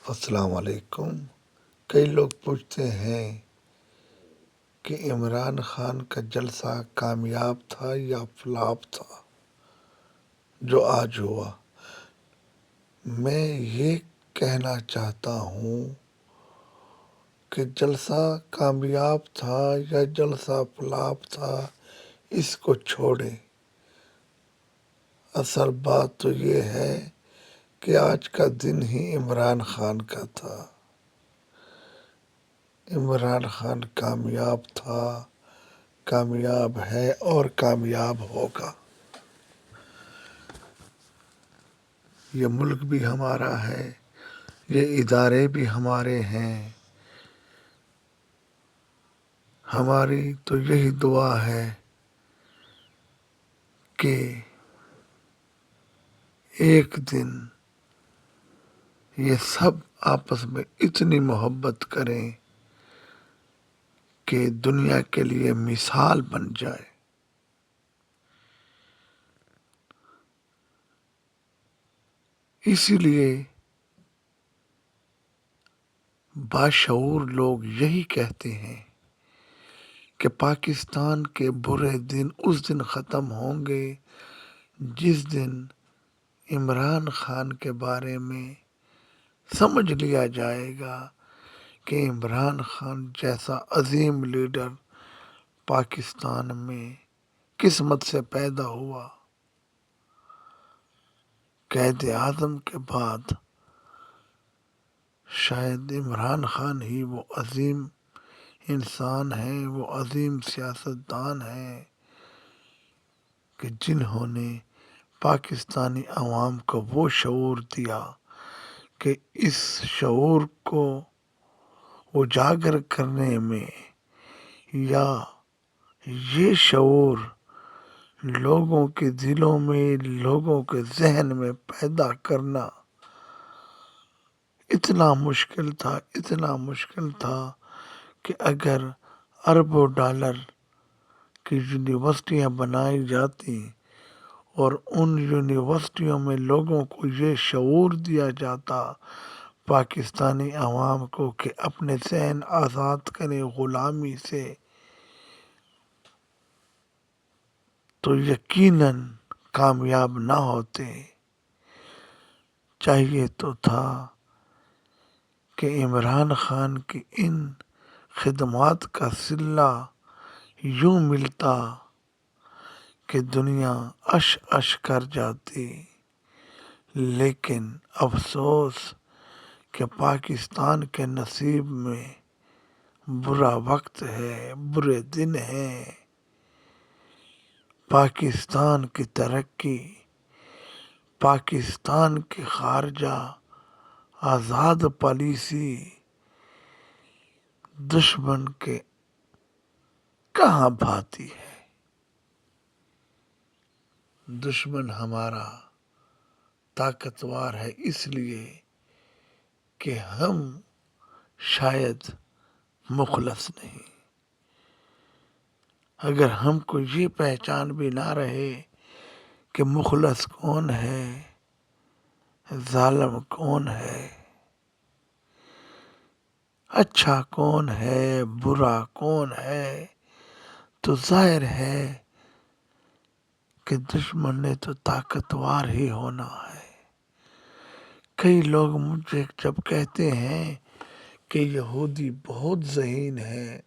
السلام علیکم۔ کئی لوگ پوچھتے ہیں کہ عمران خان کا جلسہ کامیاب تھا یا فلاپ تھا جو آج ہوا۔ میں یہ کہنا چاہتا ہوں کہ جلسہ کامیاب تھا یا جلسہ فلاپ تھا اس کو چھوڑیں، اصل بات تو یہ ہے کہ آج کا دن ہی عمران خان کا تھا۔ عمران خان کامیاب تھا، کامیاب ہے اور کامیاب ہوگا۔ یہ ملک بھی ہمارا ہے، یہ ادارے بھی ہمارے ہیں۔ ہماری تو یہی دعا ہے کہ ایک دن یہ سب آپس میں اتنی محبت کریں کہ دنیا کے لیے مثال بن جائے۔ اسی لیے باشعور لوگ یہی کہتے ہیں کہ پاکستان کے برے دن اس دن ختم ہوں گے جس دن عمران خان کے بارے میں سمجھ لیا جائے گا کہ عمران خان جیسا عظیم لیڈر پاکستان میں قسمت سے پیدا ہوا۔ قائد اعظم کے بعد شاید عمران خان ہی وہ عظیم انسان ہیں، وہ عظیم سیاستدان ہیں کہ جنہوں نے پاکستانی عوام کو وہ شعور دیا کہ اس شعور کو اجاگر کرنے میں یا یہ شعور لوگوں کے دلوں میں، لوگوں کے ذہن میں پیدا کرنا اتنا مشکل تھا کہ اگر اربوں ڈالر کی یونیورسٹیاں بنائی جاتی اور ان یونیورسٹیوں میں لوگوں کو یہ شعور دیا جاتا پاکستانی عوام کو کہ اپنے ذہن آزاد کریں غلامی سے، تو یقیناً کامیاب نہ ہوتے۔ چاہیے تو تھا کہ عمران خان کی ان خدمات کا صلہ یوں ملتا کہ دنیا اش اش کر جاتی، لیکن افسوس کہ پاکستان کے نصیب میں برا وقت ہے، برے دن ہیں۔ پاکستان کی ترقی، پاکستان کی خارجہ آزاد پالیسی دشمن کے کہاں بھاتی ہے۔ دشمن ہمارا طاقتور ہے اس لیے کہ ہم شاید مخلص نہیں۔ اگر ہم کو یہ پہچان بھی نہ رہے کہ مخلص کون ہے، ظالم کون ہے، اچھا کون ہے، برا کون ہے، تو ظاہر ہے کہ دشمن نے تو طاقتور ہی ہونا ہے۔ کئی لوگ مجھے جب کہتے ہیں کہ یہودی بہت ذہین ہے،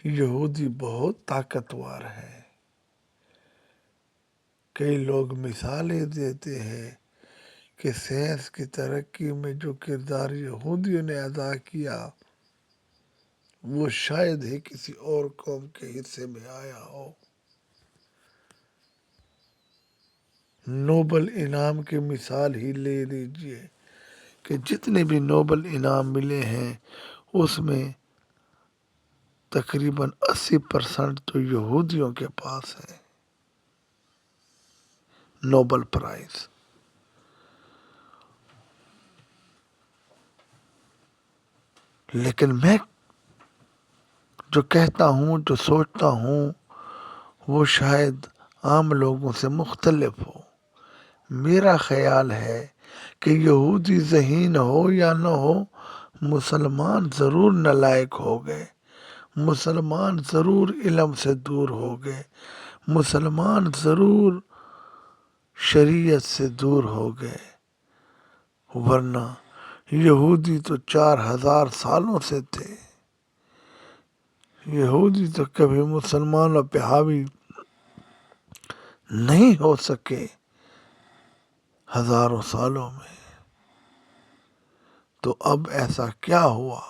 یہودی بہت طاقتور ہے، کئی لوگ مثالیں دیتے ہیں کہ سائنس کی ترقی میں جو کردار یہودیوں نے ادا کیا وہ شاید ہی کسی اور قوم کے حصے میں آیا ہو۔ نوبل انعام کی مثال ہی لے لیجئے کہ جتنے بھی نوبل انعام ملے ہیں اس میں تقریباً 80% تو یہودیوں کے پاس ہے نوبل پرائز۔ لیکن میں جو کہتا ہوں، جو سوچتا ہوں، وہ شاید عام لوگوں سے مختلف ہو۔ میرا خیال ہے کہ یہودی ذہین ہو یا نہ ہو، مسلمان ضرور نالائق ہو گئے، مسلمان ضرور علم سے دور ہو گئے، مسلمان ضرور شریعت سے دور ہو گئے، ورنہ یہودی تو 4000 سالوں سے تھے، یہودی تو کبھی مسلمانوں پہ حاوی نہیں ہو سکے ہزاروں سالوں میں۔ تو اب ایسا کیا ہوا؟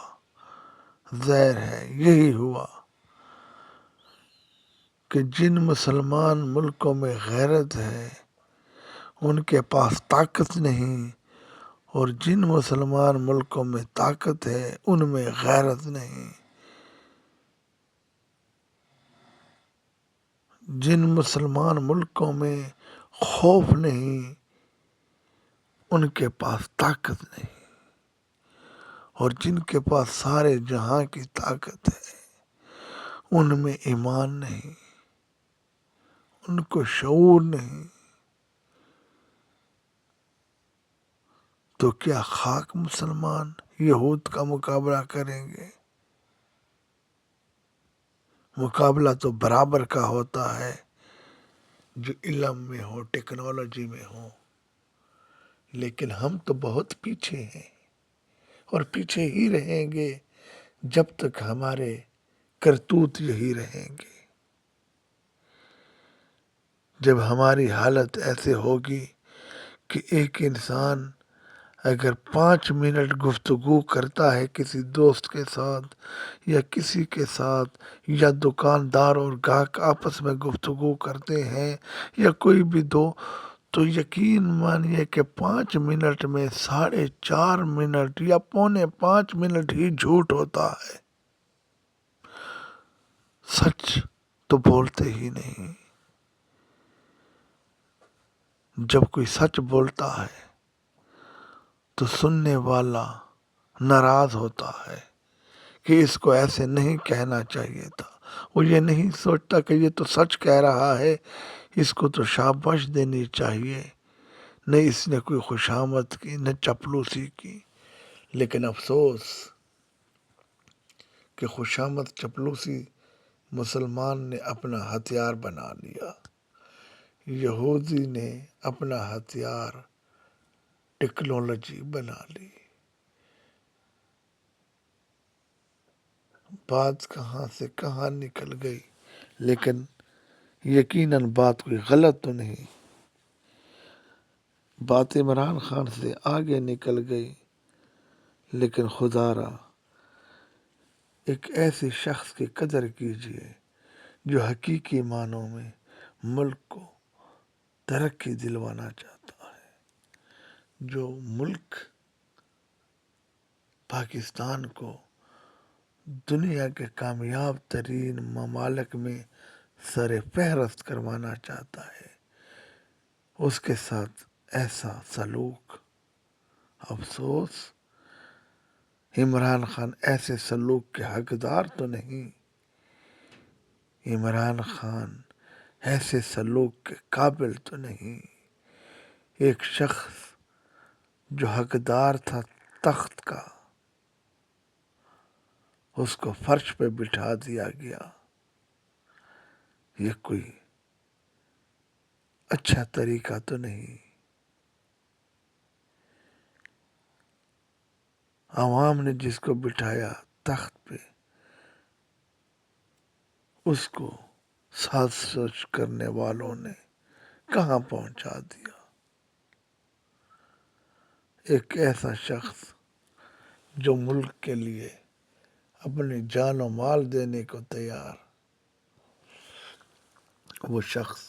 ظاہر ہے یہی ہوا کہ جن مسلمان ملکوں میں غیرت ہے ان کے پاس طاقت نہیں، اور جن مسلمان ملکوں میں طاقت ہے ان میں غیرت نہیں، جن مسلمان ملکوں میں خوف نہیں ان کے پاس طاقت نہیں، اور جن کے پاس سارے جہاں کی طاقت ہے ان میں ایمان نہیں، ان کو شعور نہیں۔ تو کیا خاک مسلمان یہود کا مقابلہ کریں گے؟ مقابلہ تو برابر کا ہوتا ہے جو علم میں ہو، ٹیکنالوجی میں ہو، لیکن ہم تو بہت پیچھے ہیں اور پیچھے ہی رہیں گے جب تک ہمارے کرتوت یہی رہیں گے۔ جب ہماری حالت ایسے ہوگی کہ ایک انسان اگر 5 منٹ گفتگو کرتا ہے کسی دوست کے ساتھ یا کسی کے ساتھ، یا دکاندار اور گاہک آپس میں گفتگو کرتے ہیں یا کوئی بھی دو، تو یقین مانیے کہ 5 منٹ میں 4.5 منٹ یا 4.75 منٹ ہی جھوٹ ہوتا ہے، سچ تو بولتے ہی نہیں۔ جب کوئی سچ بولتا ہے تو سننے والا ناراض ہوتا ہے کہ اس کو ایسے نہیں کہنا چاہیے تھا، وہ یہ نہیں سوچتا کہ یہ تو سچ کہہ رہا ہے، اس کو تو شاباش دینی چاہیے، نہ اس نے کوئی خوشامد کی نہ چپلوسی کی۔ لیکن افسوس کہ خوشامد چپلوسی مسلمان نے اپنا ہتھیار بنا لیا، یہودی نے اپنا ہتھیار ٹیکنالوجی بنا لی۔ بات کہاں سے کہاں نکل گئی، لیکن یقیناً بات کوئی غلط تو نہیں، بات عمران خان سے آگے نکل گئی، لیکن خدا را ایک ایسے شخص کی قدر کیجئے جو حقیقی معنوں میں ملک کو ترقی دلوانا چاہتا ہے، جو ملک پاکستان کو دنیا کے کامیاب ترین ممالک میں سر فہرست کروانا چاہتا ہے، اس کے ساتھ ایسا سلوک، افسوس عمران خان ایسے سلوک کے حقدار تو نہیں، عمران خان ایسے سلوک کے قابل تو نہیں۔ ایک شخص جو حقدار تھا تخت کا، اس کو فرش پہ بٹھا دیا گیا، یہ کوئی اچھا طریقہ تو نہیں۔ عوام نے جس کو بٹھایا تخت پہ، اس کو ساز سوچ کرنے والوں نے کہاں پہنچا دیا۔ ایک ایسا شخص جو ملک کے لیے اپنی جان و مال دینے کو تیار، وہ شخص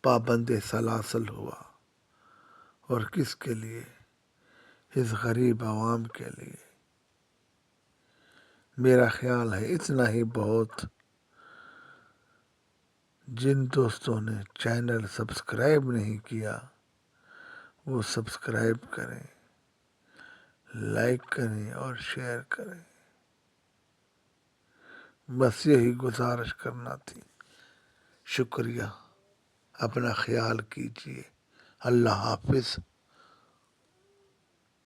پابند سلاسل ہوا، اور کس کے لیے؟ اس غریب عوام کے لیے۔ میرا خیال ہے اتنا ہی بہت۔ جن دوستوں نے چینل سبسکرائب نہیں کیا وہ سبسکرائب کریں، لائک کریں اور شیئر کریں، بس یہی گزارش کرنا تھی۔ شکریہ، اپنا خیال کیجیے، اللہ حافظ.